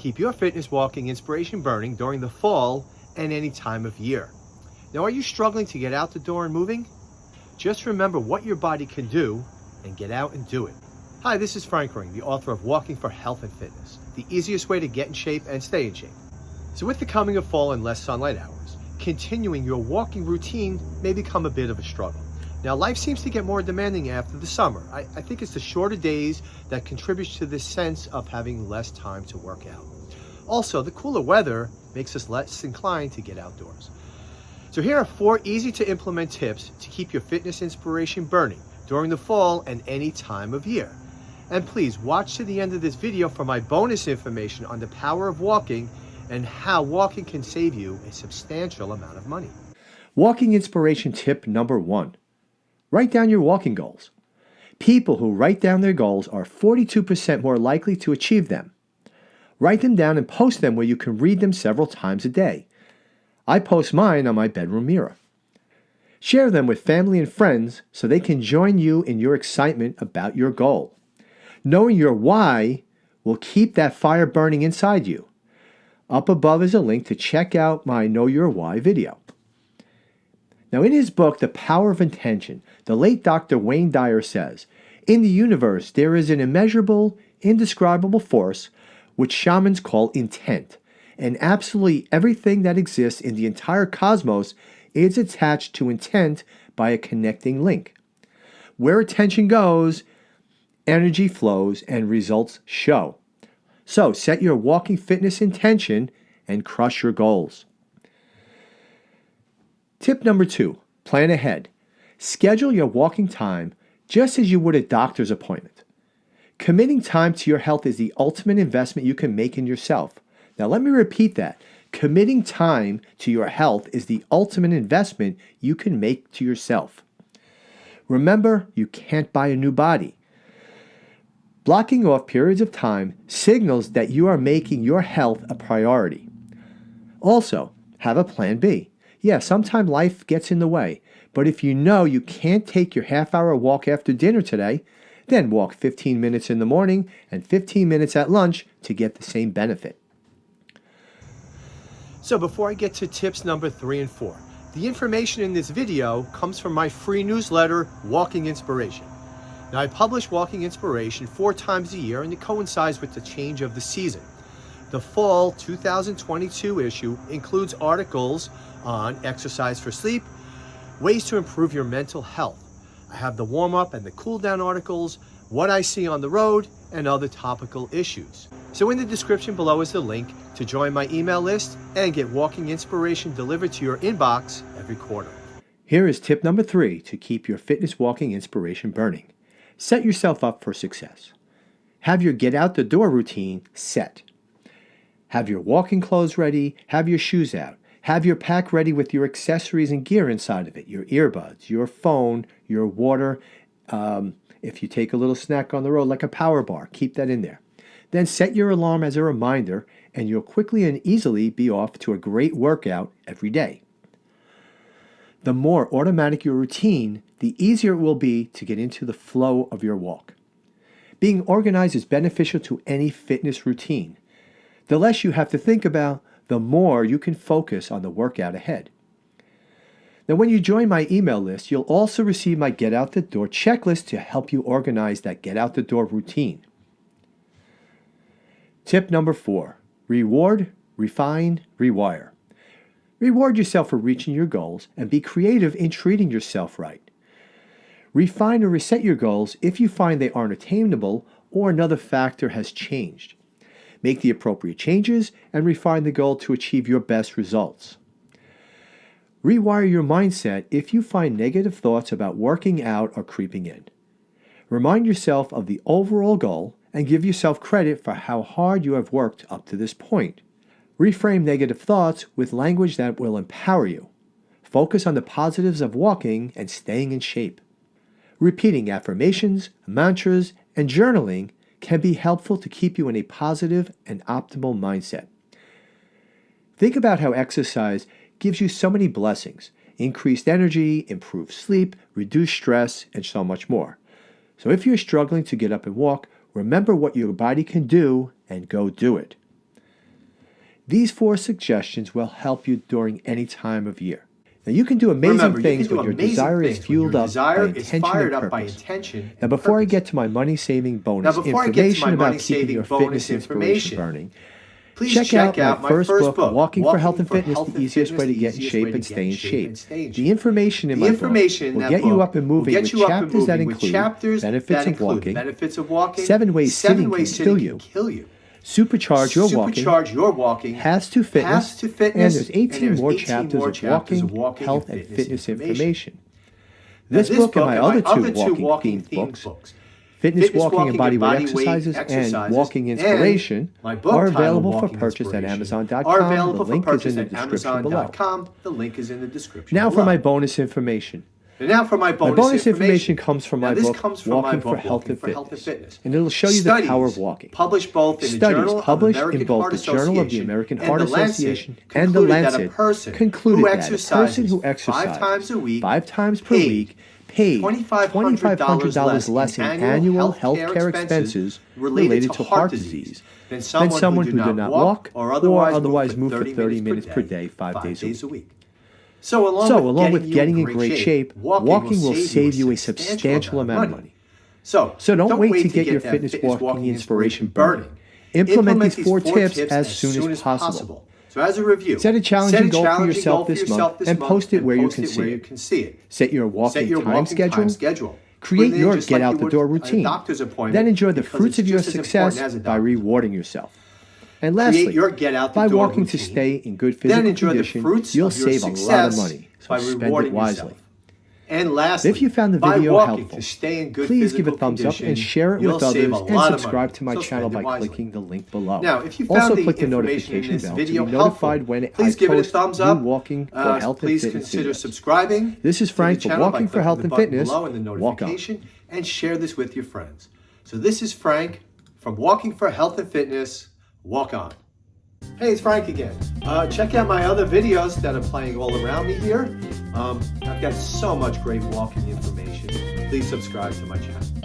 keep your fitness walking inspiration burning during the fall and any time of year. Now, are you struggling to get out the door and moving? Just remember what your body can do and get out and do it. Hi, this is Frank Ring, the author of Walking for Health and Fitness, the easiest way to get in shape and stay in shape. So with the coming of fall and less sunlight hours, continuing your walking routine may become a bit of a struggle. Now, life seems to get more demanding after the summer. I think it's the shorter days that contributes to this sense of having less time to work out. Also, the cooler weather makes us less inclined to get outdoors. So here are 4 easy to implement tips to keep your fitness inspiration burning during the fall and any time of year. And please watch to the end of this video for my bonus information on the power of walking and how walking can save you a substantial amount of money. Walking inspiration tip number 1. Write down your walking goals. People who write down their goals are 42% more likely to achieve them. Write them down and post them where you can read them several times a day. I post mine on my bedroom mirror. Share them with family and friends so they can join you in your excitement about your goal. Knowing your why will keep that fire burning inside you. Up above is a link to check out my Know Your Why video. Now, in his book, The Power of Intention, the late Dr. Wayne Dyer says, "In the universe, there is an immeasurable, indescribable force which shamans call intent, and absolutely everything that exists in the entire cosmos is attached to intent by a connecting link. Where attention goes, energy flows and results show. So set your walking fitness intention and crush your goals." Tip number 2, plan ahead. Schedule your walking time just as you would a doctor's appointment. Committing time to your health is the ultimate investment you can make in yourself. Now let me repeat that. Committing time to your health is the ultimate investment you can make to yourself. Remember, you can't buy a new body. Blocking off periods of time signals that you are making your health a priority. Also, have a plan B. Yeah, sometimes life gets in the way, but if you know you can't take your half-hour walk after dinner today, then walk 15 minutes in the morning and 15 minutes at lunch to get the same benefit. So before I get to tips number 3 and 4, the information in this video comes from my free newsletter, Walking Inspiration. Now, I publish Walking Inspiration 4 times a year, and it coincides with the change of the season. The fall 2022 issue includes articles on exercise for sleep, ways to improve your mental health. I have the warm-up and the cool-down articles, what I see on the road, and other topical issues. So in the description below is the link to join my email list and get Walking Inspiration delivered to your inbox every quarter. Here is tip number 3 to keep your fitness walking inspiration burning. Set yourself up for success. Have your get out the door routine set. Have your walking clothes ready, have your shoes out. Have your pack ready with your accessories and gear inside of it, your earbuds, your phone, your water. If you take a little snack on the road like a power bar, keep that in there. Then set your alarm as a reminder and you'll quickly and easily be off to a great workout every day. The more automatic your routine, the easier it will be to get into the flow of your walk. Being organized is beneficial to any fitness routine. The less you have to think about, the more you can focus on the workout ahead. Now, when you join my email list, you'll also receive my Get Out the Door checklist to help you organize that Get Out the Door routine. Tip number 4, reward, refine, rewire. Reward yourself for reaching your goals and be creative in treating yourself right. Refine or reset your goals if you find they aren't attainable or another factor has changed. Make the appropriate changes and refine the goal to achieve your best results. Rewire your mindset if you find negative thoughts about working out are creeping in. Remind yourself of the overall goal and give yourself credit for how hard you have worked up to this point. Reframe negative thoughts with language that will empower you. Focus on the positives of walking and staying in shape. Repeating affirmations, mantras, and journaling can be helpful to keep you in a positive and optimal mindset. Think about how exercise gives you so many blessings: increased energy, improved sleep, reduced stress, and so much more. So if you're struggling to get up and walk, remember what your body can do and go do it. These 4 suggestions will help you during any time of year. Now, you can do amazing things when your desire is fueled up by intention and purpose. Now, before I get to my money-saving bonus information about keeping your fitness inspiration burning, check out my first book, Walking for Health and Fitness, The Easiest Way to Get in Shape and Stay in Shape. The information in my book will get you up and moving with chapters that include benefits of walking, 7 ways sitting can kill you, supercharge your walking, Paths to Fitness, and there's 18 more chapters of walking, health, and fitness information. This book and my other 2 walking-themed books, Fitness, Walking, and Bodyweight Exercises, and Walking Inspiration, are available for purchase at Amazon.com. The link is in the description below. Now for my bonus information. My bonus information comes from my book, Walking for Health and Fitness, and it'll show you the power of walking. Studies published in both the Journal of the American Heart Association and The Lancet concluded that a person who exercises 5 times per week paid $2,500 less in annual healthcare expenses related to heart disease than someone who did not walk or otherwise move for 30 minutes per day, 5 days a week. So along with getting in great shape, walking will save you a substantial amount of money. So don't wait to get your fitness walking inspiration burning. Implement these 4 tips as soon as possible. So as a review, set a challenging goal for yourself this month and post it where you can see it. Set your walking time schedule. Create your get-out-the-door routine. Then enjoy the fruits of your success by rewarding yourself. And lastly, by walking to stay in good physical condition, you'll save a lot of money, so spend it wisely. And lastly, if you found the video helpful, please give a thumbs up and share it with others, and subscribe to my channel by clicking the link below. Also click the notification bell to be notified when I post new Walking for Health and Fitness videos. This is Frank for Walking for Health and Fitness. Walk on. And share this with your friends. So this is Frank from Walking for Health and Fitness. Walk on. Hey, it's Frank again. Check out my other videos that are playing all around me here. I've got so much great walking information. Please subscribe to my channel.